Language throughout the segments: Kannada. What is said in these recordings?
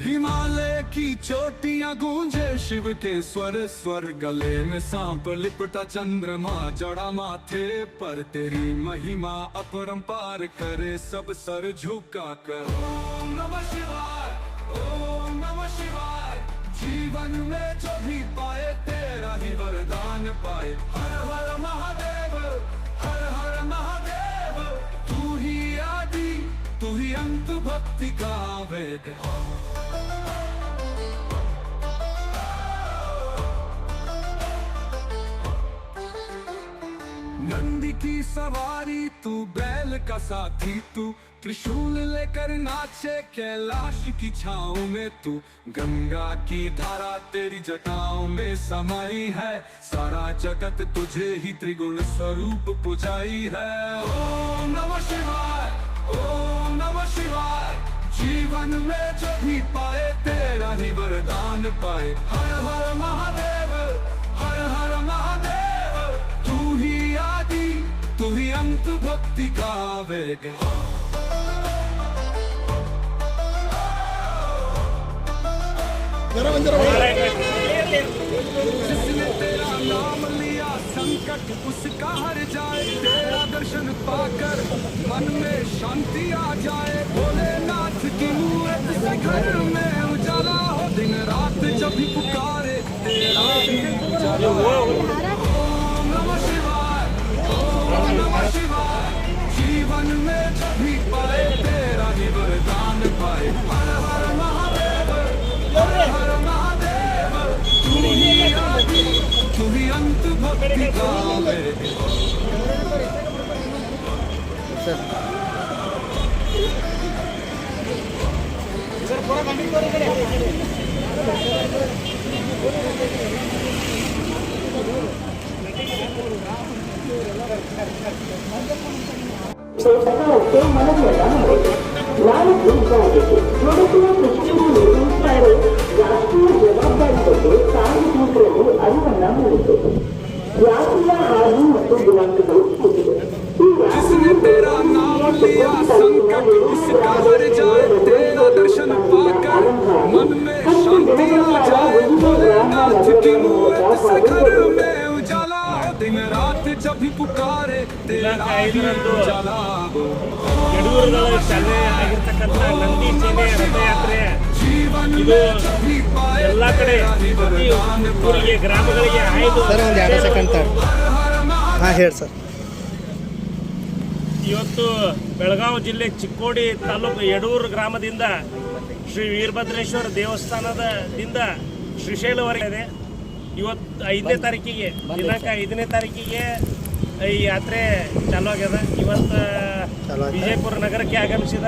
हिमालय की चोटियां गूंजे शिव के स्वर स्वर, गले में सांप लिपटा चंद्रमा जड़ा माथे पर, तेरी महिमा अपरंपार करे सब सर झुका कर। ओम नमः शिवाय, ओम नमः शिवाय। जीवन में जो भी पाए तेरा ही वरदान पाए। हर हर महादेव, हर हर महादेव। तू ही आदि, तू ही अंत, भक्ति का वेद। नंदी की सवारी तू, बैल का साथी तू, त्रिशूल लेकर नाचे कैलाश की छाँव में तू। गंगा की धारा तेरी जटाओं में समाई है, सारा जगत तुझे ही त्रिगुण स्वरूप पुजाई है। ओम नमः शिवाय, ओम नमः शिवाय। जीवन में जो भी पाए तेरा ही वरदान पाए। हर हर महादेव, हर हर महादेव। तू ही आदि, तू ही अंत, भक्ति का वेग। जिसने तेरा नाम लिया संकट उसका हर जाए, तेरा दर्शन पाकर मन में शांति आ जाए। भोलेनाथ की मूरत से घर में उजाला हो, दिन रात जब भी पुकारे तेरा ही उजाला हो। ओम नमः शिवाय, ओम नमः शिवाय। जीवन में जब भी पाए तेरा ही वरदान पाए। हर हर महादेव, हर हर महादेव। तू ही आदि, तू ही अंत, भक्ति का वेद। ಸರ್ಕಾರಕ್ಕೆ ಮನವಿಯನ್ನ ಮಾಡಿದೆ. ನಾಲ್ಕು ಜಾರಿಗೆ ತೊಡಗುವ ಕೃಷಿಕರು ನಿರ್ವಹಿಸ್ತಾ ಇರೋ ರಾಷ್ಟ್ರೀಯ ಜವಾಬ್ದಾರಿ ಬಗ್ಗೆ ಸಾರ್ವಜನಿಕರಲ್ಲಿ ಅರಿವನ್ನ ಮೂಡಿತು. ರಾಜ್ಯ ಹಾನಿ ಮತ್ತು ದಿನಾಂಕಗಳು ಹೀಗಿದೆ. जिसने तेरा नाम लिया संकट उसका हर जाए, तेरा दर्शन पाकर मन में शांति आ जाए। भोलेनाथ की मूरत से घर में उजाला हो, दिन रात जब भी पुकारे तेरा ही उजाला हो। ಯಡೂರುಗಳಲ್ಲಿ ಚಾಲನೆ ಆಗಿರ್ತಕ್ಕಂಥ ನಂದಿ ಸೇನೆ ರಥಯಾತ್ರೆ ಇದು ಎಲ್ಲ ಕಡೆ ಪ್ರತಿ ಊರಿಗೆ ಗ್ರಾಮಗಳಿಗೆ ಆಯ್ದು ಹೇಳಿ ಸರ್. ಇವತ್ತು ಬೆಳಗಾವಿ ಜಿಲ್ಲೆ ಚಿಕ್ಕೋಡಿ ತಾಲೂಕು ಯಡೂರು ಗ್ರಾಮದಿಂದ ಶ್ರೀ ವೀರಭದ್ರೇಶ್ವರ ದೇವಸ್ಥಾನದಿಂದ ಶ್ರೀಶೈಲವರೆಗೆ ಇವತ್ತು 5ನೇ ತಾರೀಕಿಗೆ ದಿನಾಂಕ 5ನೇ ತಾರೀಕಿಗೆ ಈ ಯಾತ್ರೆ ಚಾಲು ಆಗ್ಯದ. ಇವತ್ತು ವಿಜಯಪುರ ನಗರಕ್ಕೆ ಆಗಮಿಸಿದ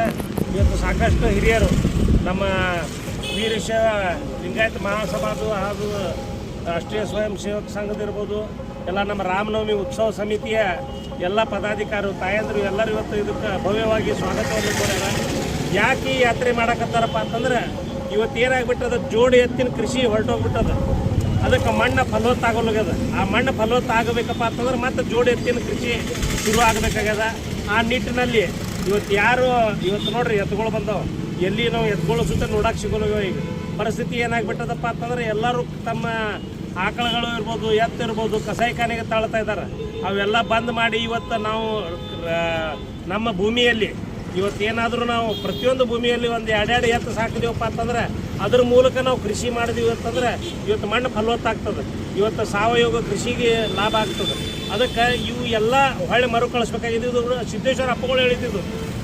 ಇವತ್ತು ಸಾಕಷ್ಟು ಹಿರಿಯರು ನಮ್ಮ ವೀರಶೈವ ಲಿಂಗಾಯತ ಮಹಾಸಭಾದು ಹಾಗೂ ರಾಷ್ಟ್ರೀಯ ಸ್ವಯಂ ಸೇವಕ ಸಂಘದಿರ್ಬೋದು, ಎಲ್ಲ ನಮ್ಮ ರಾಮನವಮಿ ಉತ್ಸವ ಸಮಿತಿಯ ಎಲ್ಲ ಪದಾಧಿಕಾರಿಗಳು ತಾಯಂದರು ಎಲ್ಲರೂ ಇವತ್ತು ಇದಕ್ಕೆ ಭವ್ಯವಾಗಿ ಸ್ವಾಗತವನ್ನು ಕೋರ್ಯಾರ. ಯಾಕೆ ಈ ಯಾತ್ರೆ ಮಾಡಕತ್ತಾರಪ್ಪ ಅಂತಂದ್ರೆ ಇವತ್ತು ಏನಾಗ್ಬಿಟ್ಟದ, ಜೋಡಿ ಎತ್ತಿನ ಕೃಷಿ ಹೊರಟೋಗ್ಬಿಟ್ಟದ. ಅದಕ್ಕೆ ಮಣ್ಣು ಫಲವತ್ತಾಗೋಗ್ಯದ. ಆ ಮಣ್ಣು ಫಲವತ್ತಾಗಬೇಕಪ್ಪ ಅಂತಂದ್ರೆ ಮತ್ತೆ ಜೋಡಿ ಎತ್ತಿನ ಕೃಷಿ ಶುರು ಆಗಬೇಕಾಗ್ಯದ. ಆ ನಿಟ್ಟಿನಲ್ಲಿ ಇವತ್ತು ಇವತ್ತು ನೋಡ್ರಿ ಎತ್ತುಗಳು ಬಂದವು, ಎಲ್ಲಿ ನಾವು ಎತ್ತುಗಳು ಸುತ್ತ ನೋಡಕ್ಕೆ ಸಿಗೋಲ್ವ. ಈಗ ಪರಿಸ್ಥಿತಿ ಏನಾಗ್ಬಿಟ್ಟದಪ್ಪ ಅಂತಂದ್ರೆ ಎಲ್ಲರೂ ತಮ್ಮ ಆಕಳುಗಳು ಇರ್ಬೋದು, ಎತ್ತು ಇರ್ಬೋದು, ಕಸಾಯಿಖಾನೆಗೆ ತಾಳ್ತಾ ಇದ್ದಾರೆ. ಅವೆಲ್ಲ ಬಂದ್ ಮಾಡಿ ಇವತ್ತು ನಾವು ನಮ್ಮ ಭೂಮಿಯಲ್ಲಿ ಇವತ್ತೇನಾದರೂ ನಾವು ಪ್ರತಿಯೊಂದು ಭೂಮಿಯಲ್ಲಿ ಒಂದು 2 ಎತ್ತು ಸಾಕಿದೀವಪ್ಪ ಅಂತಂದ್ರೆ ಅದ್ರ ಮೂಲಕ ನಾವು ಕೃಷಿ ಮಾಡಿದೀವಿ ಅಂತಂದ್ರೆ ಇವತ್ತು ಮಣ್ಣು ಫಲವತ್ತಾಗ್ತದೆ. ಇವತ್ತು ಸಾವಯವ ಕೃಷಿಗೆ ಲಾಭ ಆಗ್ತದೆ. ಅದಕ್ಕೆ ಇವು ಎಲ್ಲ ಹೊಳ್ಳಿ ಮರುಕಳಿಸ್ಬೇಕಾಗಿದ್ದು ಸಿದ್ದೇಶ್ವರ ಅಪ್ಪಗಳು ಹೇಳಿದ್ದು,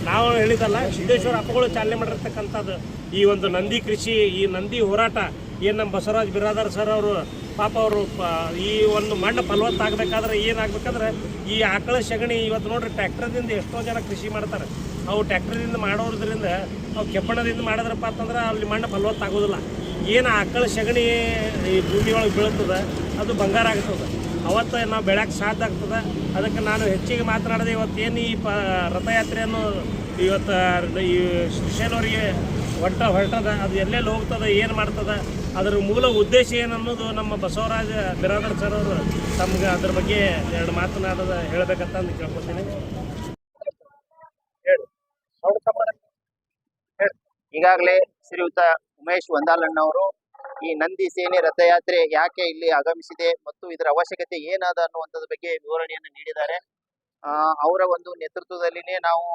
ನಾವು ಹೇಳಿದಲ್ಲ. ಸಿದ್ದೇಶ್ವರ ಅಪ್ಪಗಳು ಚಾಲನೆ ಮಾಡಿರ್ತಕ್ಕಂಥದ್ದು ಈ ಒಂದು ನಂದಿ ಕೃಷಿ, ಈ ನಂದಿ ಹೋರಾಟ ಏನು ನಮ್ಮ ಬಸವರಾಜ್ ಬಿರಾದಾರ್ ಸರ್ ಅವರು ಪಾಪ ಅವರು ಈ ಒಂದು ಮಣ್ಣು ಫಲವತ್ತಾಗಬೇಕಾದ್ರೆ ಏನಾಗಬೇಕಂದ್ರೆ ಈ ಆಕಳ ಸಗಣಿ ಇವತ್ತು ನೋಡ್ರಿ ಟ್ರ್ಯಾಕ್ಟರ್ದಿಂದ ಎಷ್ಟೋ ಜನ ಕೃಷಿ ಮಾಡ್ತಾರೆ. ಅವು ಟ್ರ್ಯಾಕ್ಟರ್ದಿಂದ ಮಾಡೋದ್ರಿಂದ ಅವು ಕೆಬ್ಬಣದಿಂದ ಮಾಡಿದ್ರಪ್ಪ ಅಂತಂದ್ರೆ ಅಲ್ಲಿ ಮಣ್ಣು ಫಲವತ್ತಾಗೋದಿಲ್ಲ. ಏನು ಆಕಳ ಸಗಣಿ ಈ ಭೂಮಿ ಒಳಗೆ ಬೀಳ್ತದೆ ಅದು ಬಂಗಾರ ಆಗ್ತದೆ. ಅವತ್ತು ನಾವು ಬೆಳೆಯೋಕ್ಕೆ ಸಾಧ್ಯ ಆಗ್ತದೆ. ಅದಕ್ಕೆ ನಾನು ಹೆಚ್ಚಿಗೆ ಮಾತನಾಡಿದೆ. ಇವತ್ತೇನು ಈ ರಥಯಾತ್ರೆಯನ್ನು ಇವತ್ತು ಈ ಶ್ರೀಶೈಲವರಿಗೆ ಹೊರಟದ, ಅದು ಎಲ್ಲೆಲ್ಲಿ ಹೋಗ್ತದೆ, ಏನು ಮಾಡ್ತದೆ, ಅದರ ಮೂಲ ಉದ್ದೇಶ ಏನನ್ನೋದು ನಮ್ಮ ಬಸವರಾಜ ಬಿರಾದರ್ ಸರ್ ಅವರು ತಮ್ಗೆ ಅದ್ರ ಬಗ್ಗೆ ಎರಡು ಮಾತನಾಡೋದು ಹೇಳಬೇಕಂತ ಅಂದು ಕೇಳ್ಕೊತೀನಿ. ಈಗಾಗಲೇ ಶ್ರೀಯುತ ಉಮೇಶ್ ವಂದಾಲಣ್ಣವರು ಈ ನಂದಿ ಸೇನೆ ರಥಯಾತ್ರೆ ಯಾಕೆ ಇಲ್ಲಿ ಆಗಮಿಸಿದೆ ಮತ್ತು ಇದರ ಅವಶ್ಯಕತೆ ಏನಾದ ಅನ್ನುವಂಥದ್ರ ಬಗ್ಗೆ ವಿವರಣೆಯನ್ನು ನೀಡಿದ್ದಾರೆ. ಅವರ ಒಂದು ನೇತೃತ್ವದಲ್ಲಿನೇ ನಾವು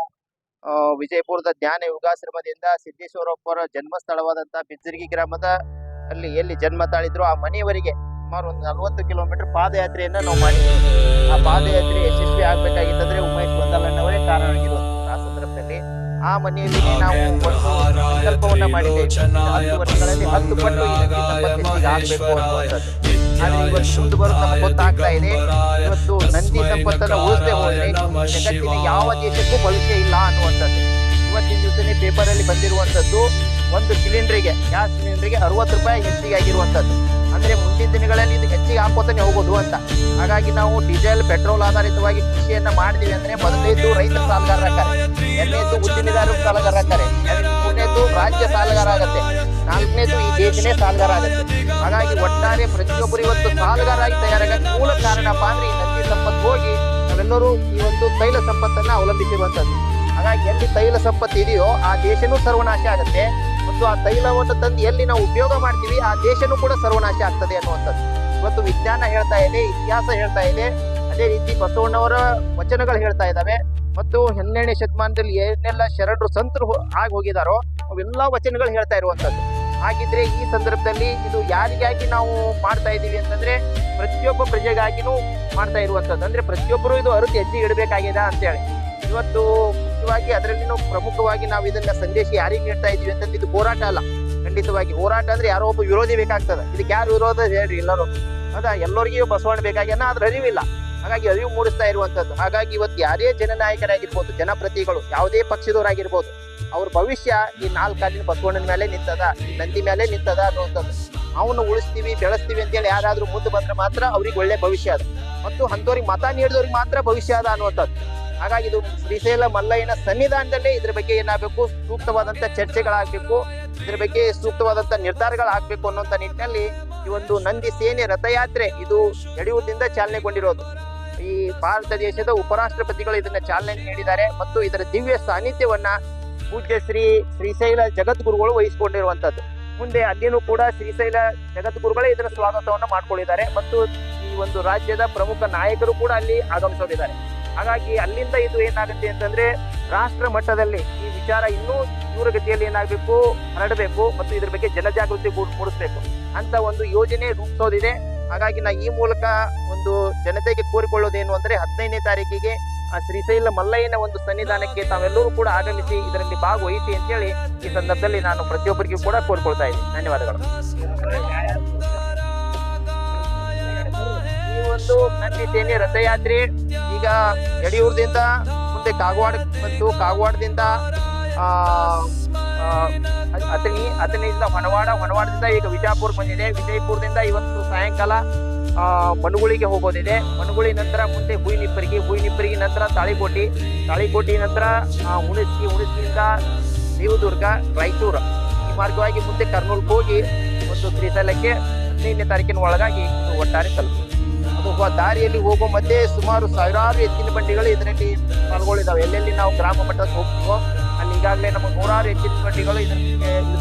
ವಿಜಯಪುರದ ಜ್ಞಾನ ಯೋಗಾಶ್ರಮದಿಂದ ಸಿದ್ದೇಶ್ವರಪ್ಪರ ಜನ್ಮಸ್ಥಳವಾದಂತಹ ಬಿಜ್ಜರ್ಗಿ ಗ್ರಾಮದ ಅಲ್ಲಿ ಎಲ್ಲಿ ಜನ್ಮ ತಾಳಿದ್ರು ಆ ಮನೆಯವರೆಗೆ ಸುಮಾರು ಒಂದು 40 ಕಿಲೋಮೀಟರ್ ಪಾದಯಾತ್ರೆಯನ್ನ ನಾವು ಮಾಡಿದ್ದೇವೆ. ಆ ಪಾದಯಾತ್ರೆ ಯಶಸ್ವಿ ಆಗ್ಬೇಕಾಗಿತ್ತಂದ್ರೆ ಉಮೇಶ್ ವಂದಾಲಣ್ಣವರೇ ಕಾರಣ ಆಗಿರುವಂತಹ ಆ ಸಂದರ್ಭದಲ್ಲಿ ಆ ಮನೆಯಲ್ಲಿ ನಾವು ಒಂದು ಸಂಕಲ್ಪವನ್ನ ಮಾಡಿದ್ದೇವೆ. 10 ವರ್ಷಗಳಲ್ಲಿ 10 ಪಟ್ಟು ಆಗ್ಬೇಕು ಅನ್ನುವಂಥದ್ದು. ಆದ್ರೆ ಇವತ್ತು ಮುಂದೆ ಬರೋದು ನಮ್ಗೆ ಗೊತ್ತಾಗ್ತಾ ಇದೆ. ಇವತ್ತು ನಂದಿ ಸಂಪತ್ತನ್ನು ಉಳಿಸದೆ ಹೋದ್ರೆ ಜಗತ್ತಿನ ಯಾವ ದೇಶಕ್ಕೂ ಭವಿಷ್ಯ ಇಲ್ಲ ಅನ್ನುವಂಥದ್ದು. ಇವತ್ತಿನ ದಿವಸನೇ ಪೇಪರ್ ಅಲ್ಲಿ ಬಂದಿರುವಂತದ್ದು ಒಂದು ಸಿಲಿಂಡರ್ಗೆ ಗ್ಯಾಸ್ ಸಿಲಿಂಡರ್ಗೆ 60 ರೂಪಾಯಿ ಹೆಚ್ಚಿಗೆ ಆಗಿರುವಂತದ್ದು. ಅಂದ್ರೆ ಮುಂದಿನ ದಿನಗಳಲ್ಲಿ ಇದು ಹೆಚ್ಚಿಗೆ ಹಾಕೋತಾನೆ ಹೋಗೋದು ಅಂತ. ಹಾಗಾಗಿ ನಾವು ಡೀಸೆಲ್ ಪೆಟ್ರೋಲ್ ಆಧಾರಿತವಾಗಿ ಕೃಷಿಯನ್ನ ಮಾಡಿದೀವಿ ಅಂದ್ರೆ ಮೊದಲನೇದು ರೈತರ ಸಾಲಗಾರರಾಗ್ತಾರೆ, ಎರಡನೇದು ಉದ್ದಿಮೆದಾರರು ಸಾಲಗಾರರಾಗ್ತಾರೆ, ಮೂರನೇದು ರಾಜ್ಯ ಸಾಲಗಾರ ಆಗತ್ತೆ, ನಾಲ್ಕನೇದು ಈ ದೇಶನೇ ಸಾಲಗಾರ ಆಗತ್ತೆ. ಹಾಗಾಗಿ ಒಟ್ಟಾರೆ ಪ್ರತಿಯೊಬ್ಬರು ಇವತ್ತು ಸಾಲಗಾರಾಗಿ ತಯಾರಾಗಕ್ಕೆ ಮೂಲ ಕಾರಣಪ್ಪ ಅಂದ್ರೆ ಈ ನಂದಿ ಸಂಪತ್ತು ಹೋಗಿ ನಾವೆಲ್ಲರೂ ಈ ಒಂದು ತೈಲ ಸಂಪತ್ತನ್ನ ಅವಲಂಬಿಸಿರುವಂತದ್ದು. ಹಾಗಾಗಿ ಎಲ್ಲಿ ತೈಲ ಸಂಪತ್ತು ಇದೆಯೋ ಆ ದೇಶನೂ ಸರ್ವನಾಶ ಆಗುತ್ತೆ ಮತ್ತು ಆ ತೈಲವನ್ನು ತಂದು ಎಲ್ಲಿ ನಾವು ಉಪಯೋಗ ಮಾಡ್ತೀವಿ ಆ ದೇಶನೂ ಕೂಡ ಸರ್ವನಾಶ ಆಗ್ತದೆ ಅನ್ನುವಂಥದ್ದು ಇವತ್ತು ವಿಜ್ಞಾನ ಹೇಳ್ತಾ ಇದೆ, ಇತಿಹಾಸ ಹೇಳ್ತಾ ಇದೆ. ಅದೇ ರೀತಿ ಬಸವಣ್ಣವರ ವಚನಗಳು ಹೇಳ್ತಾ ಇದ್ದಾವೆ ಮತ್ತು 12ನೇ ಶತಮಾನದಲ್ಲಿ ಏನೆಲ್ಲ ಶರಣರು ಸಂತರು ಆಗಿ ಹೋಗಿದಾರೋ ಅವೆಲ್ಲ ವಚನಗಳು ಹೇಳ್ತಾ ಇರುವಂತದ್ದು. ಹಾಗಿದ್ರೆ ಈ ಸಂದರ್ಭದಲ್ಲಿ ಇದು ಯಾರಿಗಾಗಿ ನಾವು ಮಾಡ್ತಾ ಇದ್ದೀವಿ ಅಂತಂದ್ರೆ ಪ್ರತಿಯೊಬ್ಬ ಪ್ರಜೆಗಾಗಿನೂ ಮಾಡ್ತಾ ಇರುವಂತದ್ದು. ಅಂದ್ರೆ ಪ್ರತಿಯೊಬ್ಬರು ಇದು ಅರಿತು ಹೆಜ್ಜೆ ಇಡಬೇಕಾಗಿದೆ ಅಂತೇಳಿ ಇವತ್ತು ಮುಖ್ಯವಾಗಿ ಅದರಲ್ಲಿ ಪ್ರಮುಖವಾಗಿ ನಾವು ಇದನ್ನ ಸಂದೇಶ ಯಾರಿಗೆ ನೀಡ್ತಾ ಇದೀವಿ ಅಂತಂದ್ರೆ ಇದು ಹೋರಾಟ ಅಲ್ಲ. ಖಂಡಿತವಾಗಿ ಹೋರಾಟ ಅಂದ್ರೆ ಯಾರೋ ಒಬ್ಬ ವಿರೋಧಿ ಬೇಕಾಗ್ತದೆ. ಇದಕ್ಕೆ ಯಾರು ವಿರೋಧ ಹೇಳ್ರಿ, ಎಲ್ಲರೂ ಹೌದಾ, ಎಲ್ಲರಿಗೂ ಬಸವಣ್ಣ ಬೇಕಾಗ್ಯಾನ ಅದ್ರ ಅರಿವಿಲ್ಲ. ಹಾಗಾಗಿ ಅರಿವು ಮೂಡಿಸ್ತಾ ಇರುವಂತದ್ದು. ಹಾಗಾಗಿ ಇವತ್ತು ಯಾರೇ ಜನನಾಯಕರಾಗಿರ್ಬೋದು, ಜನಪ್ರತಿಗಳು ಯಾವುದೇ ಪಕ್ಷದವರಾಗಿರ್ಬೋದು, ಅವ್ರ ಭವಿಷ್ಯ ಈ 4 ಕಾಲಿನ ಬಸವಣ್ಣನ ಮೇಲೆ ನಿಂತದ, ನಂದಿ ಮೇಲೆ ನಿಂತದ ಅನ್ನುವಂಥದ್ದು. ಅವನು ಉಳಿಸ್ತೀವಿ ಬೆಳೆಸ್ತೀವಿ ಅಂತೇಳಿ ಯಾರಾದ್ರೂ ಮುಂದೆ ಬಂದ್ರೆ ಮಾತ್ರ ಅವ್ರಿಗೆ ಒಳ್ಳೆ ಭವಿಷ್ಯ ಅದ ಮತ್ತು ಅಂಥವ್ರಿಗೆ ಮತ ನೀಡಿದವ್ರಿಗೆ ಮಾತ್ರ ಭವಿಷ್ಯ ಅದ ಅನ್ನುವಂಥದ್ದು. ಹಾಗಾಗಿ ಇದು ಶ್ರೀಶೈಲ ಮಲ್ಲಯ್ಯನ ಸನ್ನಿಧಾನದಲ್ಲೇ ಇದ್ರ ಬಗ್ಗೆ ಏನಾಗಬೇಕು, ಸೂಕ್ತವಾದಂತ ಚರ್ಚೆಗಳಾಗಬೇಕು, ಇದ್ರ ಬಗ್ಗೆ ಸೂಕ್ತವಾದಂತ ನಿರ್ಧಾರಗಳಾಗಬೇಕು ಅನ್ನುವಂತ ನಿಟ್ಟಿನಲ್ಲಿ ಈ ಒಂದು ನಂದಿ ಸೇನೆ ರಥಯಾತ್ರೆ ಇದು ಯಡಿಯೂರಿನಿಂದ ಚಾಲನೆಗೊಂಡಿರೋದು. ಈ ಭಾರತ ದೇಶದ ಉಪರಾಷ್ಟ್ರಪತಿಗಳು ಇದನ್ನ ಚಾಲನೆ ನೀಡಿದ್ದಾರೆ ಮತ್ತು ಇದರ ದಿವ್ಯ ಸಾನ್ನಿಧ್ಯವನ್ನ ಪೂಜ್ಯ ಶ್ರೀಶೈಲ ಜಗದ್ಗುರುಗಳು ವಹಿಸಿಕೊಂಡಿರುವಂತದ್ದು. ಮುಂದೆ ಅಲ್ಲಿನೂ ಕೂಡ ಶ್ರೀಶೈಲ ಜಗದ್ಗುರುಗಳೇ ಇದರ ಸ್ವಾಗತವನ್ನ ಮಾಡ್ಕೊಂಡಿದ್ದಾರೆ ಮತ್ತು ಈ ಒಂದು ರಾಜ್ಯದ ಪ್ರಮುಖ ನಾಯಕರು ಕೂಡ ಅಲ್ಲಿ ಆಗಮಿಸೋದಿದ್ದಾರೆ. ಹಾಗಾಗಿ ಅಲ್ಲಿಂದ ಇದು ಏನಾಗುತ್ತೆ ಅಂತಂದ್ರೆ ರಾಷ್ಟ್ರ ಮಟ್ಟದಲ್ಲಿ ಈ ವಿಚಾರ ಇನ್ನೂ ತೀವ್ರಗತಿಯಲ್ಲಿ ಏನಾಗಬೇಕು, ಹರಡಬೇಕು ಮತ್ತು ಇದ್ರ ಬಗ್ಗೆ ಜನಜಾಗೃತಿ ಮೂಡಿಸ್ಬೇಕು ಅಂತ ಒಂದು ಯೋಜನೆ ರೂಪಿಸೋದಿದೆ. ಹಾಗಾಗಿ ನಾ ಈ ಮೂಲಕ ಒಂದು ಜನತೆಗೆ ಕೋರಿಕೊಳ್ಳೋದೇನು ಅಂದ್ರೆ 15ನೇ ತಾರೀಕಿಗೆ ಆ ಶ್ರೀಶೈಲ ಮಲ್ಲಯ್ಯನ ಒಂದು ಸನ್ನಿಧಾನಕ್ಕೆ ತಾವೆಲ್ಲರೂ ಕೂಡ ಆಗಮಿಸಿ ಇದರಲ್ಲಿ ಭಾಗವಹಿಸಿ ಅಂತೇಳಿ ಈ ಸಂದರ್ಭದಲ್ಲಿ ನಾನು ಪ್ರತಿಯೊಬ್ಬರಿಗೂ ಕೂಡ ಕೋರಿಕೊಳ್ತಾ ಇದ್ದೀನಿ. ಧನ್ಯವಾದಗಳು. ಈ ಒಂದು ನಂದಿ ಸೇನೆ ರಥಯಾತ್ರೆ ಈಗ ಯಡಿಯೂರದಿಂದ ಮುಂದೆ ಕಾಗವಾಡ ಬಂತು, ಕಾಗವಾಡದಿಂದ ಅಥಣಿಯಿಂದ ಹೊನವಾಡದಿಂದ ಈಗ ವಿಜಯಪುರಕ್ಕೆ ಬಂದಿದೆ, ವಿಜಯಪುರದಿಂದ ಇವತ್ತು ಸಾಯಂಕಾಲ ಮನುಗುಳಿಗೆ ಹೋಗೋದಿದೆ, ಮನುಗುಳಿ ನಂತರ ಮುಂದೆ ಹುಯಿನಿಪ್ಪರಿಗೆ ನಂತರ ತಾಳಿಕೋಟಿ ನಂತರ ಹುಣಸ್ಗಿಯಿಂದ ದೇವದುರ್ಗ, ರಾಯಚೂರು ಈ ಮಾರ್ಗವಾಗಿ ಮುಂದೆ ಕರ್ನೂಲ್ಗೆ ಹೋಗಿ ಒಂದು ಶ್ರೀಶೈಲಕ್ಕೆ 15ನೇ ತಾರೀಕಿನ ಒಳಗಾಗಿ ಇದು ಒಟ್ಟಾರೆ ತಲುಪುತ್ತದೆ. ಅದು ದಾರಿಯಲ್ಲಿ ಹೋಗೋ ಮಧ್ಯೆ ಸುಮಾರು ಸಾವಿರಾರು ಎತ್ತಿನ ಬಂಡಿಗಳು ಇದರಲ್ಲಿ ಪಾಲ್ಗೊಳ್ಳಿದಾವೆ. ಎಲ್ಲೆಲ್ಲಿ ನಾವು ಗ್ರಾಮ ಮಟ್ಟಕ್ಕೆ ಹೋಗ್ತೀವೋ ಅಲ್ಲಿ ಈಗಾಗಲೇ ನಮ್ಮ 100 ಎತ್ತಿನ ಬಂಡಿಗಳು ಇದ್ರ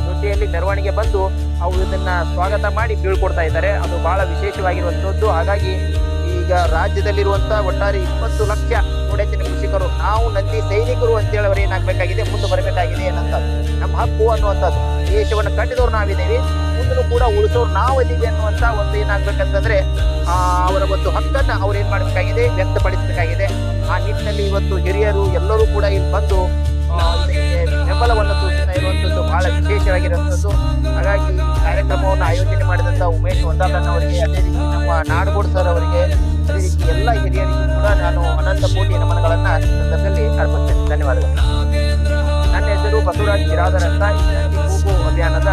ಜೊತೆಯಲ್ಲಿ ಮೆರವಣಿಗೆ ಬಂದು ಅವು ಇದನ್ನ ಸ್ವಾಗತ ಮಾಡಿ ಬೀಳ್ಕೊಡ್ತಾ ಇದ್ದಾರೆ. ಅದು ಬಹಳ ವಿಶೇಷವಾಗಿರುವಂತದ್ದು. ಹಾಗಾಗಿ ಈಗ ರಾಜ್ಯದಲ್ಲಿರುವಂತ ಒಟ್ಟಾರೆ 20 ಲಕ್ಷ ಮೂಡೆತ್ತಿನ ಕೃಷಿಕರು ನಾವು ನಂದಿ ಸೈನಿಕರು ಅಂತೇಳಿ ಅವರು ಏನಾಗಬೇಕಾಗಿದೆ, ಮುಂದೆ ಬರಬೇಕಾಗಿದೆ ಅನ್ನೋಂಥದ್ದು ನಮ್ಮ ಹಕ್ಕು ಅನ್ನುವಂಥದ್ದು. ದೇಶವನ್ನು ಕಟ್ಟಿದವ್ರು ನಾವಿದ್ದೇವೆ, ಮುಂದೂ ಕೂಡ ಉಳಿಸೋರು ನಾವು ಇದೀವಿ ಅನ್ನುವಂತ ಒಂದು ಏನಾಗ್ಬೇಕಂತಂದ್ರೆ ಅವರ ಒಂದು ಹಕ್ಕನ್ನ ಅವ್ರು ಏನ್ ಮಾಡಬೇಕಾಗಿದೆ, ವ್ಯಕ್ತಪಡಿಸಬೇಕಾಗಿದೆ. ಆ ನಿಟ್ಟಿನಲ್ಲಿ ಇವತ್ತು ಹಿರಿಯರು ಎಲ್ಲರೂ ಕೂಡ ಇಲ್ಲಿ ಬಂದು ಬೆಂಬಲವನ್ನು ಸೂಚಿಸ್ತಾ ಇರುವಂತದ್ದು ಬಹಳ ವಿಶೇಷವಾಗಿರುವಂತದ್ದು. ಹಾಗಾಗಿ ಕಾರ್ಯಕ್ರಮವನ್ನು ಆಯೋಜನೆ ಮಾಡಿದಂತ ಉಮೇಶ್ ವಂದಾಲನ್ ಅವರಿಗೆ, ಅದೇ ರೀತಿ ನಮ್ಮ ನಾಡಗೋಡ್ ಸರ್ ಅವರಿಗೆ, ಅದೇ ರೀತಿ ಎಲ್ಲ ಹಿರಿಯರಿಗೂ ಕೂಡ ನಾನು ಅನಂತ ಕೋಟಿ ನಮನಗಳನ್ನ ಸಂದರ್ಭದಲ್ಲಿ ಅರ್ಪಿಸ್ತೇನೆ. ಧನ್ಯವಾದಗಳು. ನನ್ನ ಹೆಸರು ಬಸವರಾಜ್ ಬಿರಾದರ್ ಅಂತ ಈ ನಂದಿ ಕೂಗು ಅಭಿಯಾನದ